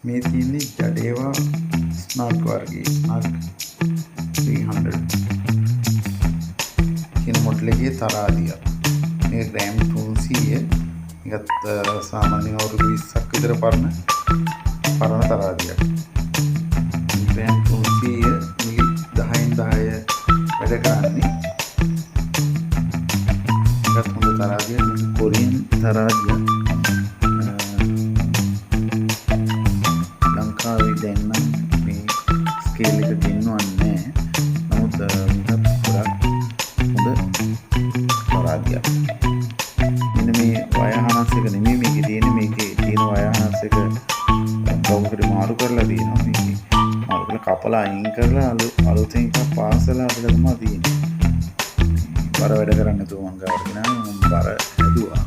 මේ තියෙන්නේ ජඩේවා ස්නග් වර්ගයේ ස්නග් 300 කියන මොඩල් එකේ තරාදියක්. මේ ග්‍රෑම් 300 මේකත් සාමාන්‍යයෙන් අවුරුදු 20ක් විතර පරණ තරාදියක්. ග්‍රෑම් 300 මේ 10න් 10 වැඩ කරන්නේ. ඒකත් හොඳ තරාදියක්. කොරියන් තරාදියක්. ලංකාවේ දැන් නම් මේ ස්කේල් එක ගෙන්වන්නේ නැහැ. නමුත් මේකත් ගොඩක් හොඳ තරාදියක්. මෙන්න මේ වයහනස් එක නෙමෙයි මේකේ තියෙන්නේ. මේකේ තියෙන වයහනස් එක කවුරුහරි මාරු කරලා තියෙනවා. මේකේ මාරු කරලා කපලා අයින් කරලා අලුතෙන් එකක් පාසලා අපිට තමයි තියෙන්නේ. බර වැඩ කරන්න නැතුව මං ගාවට ගෙනාවා. මම බර හැදුවා.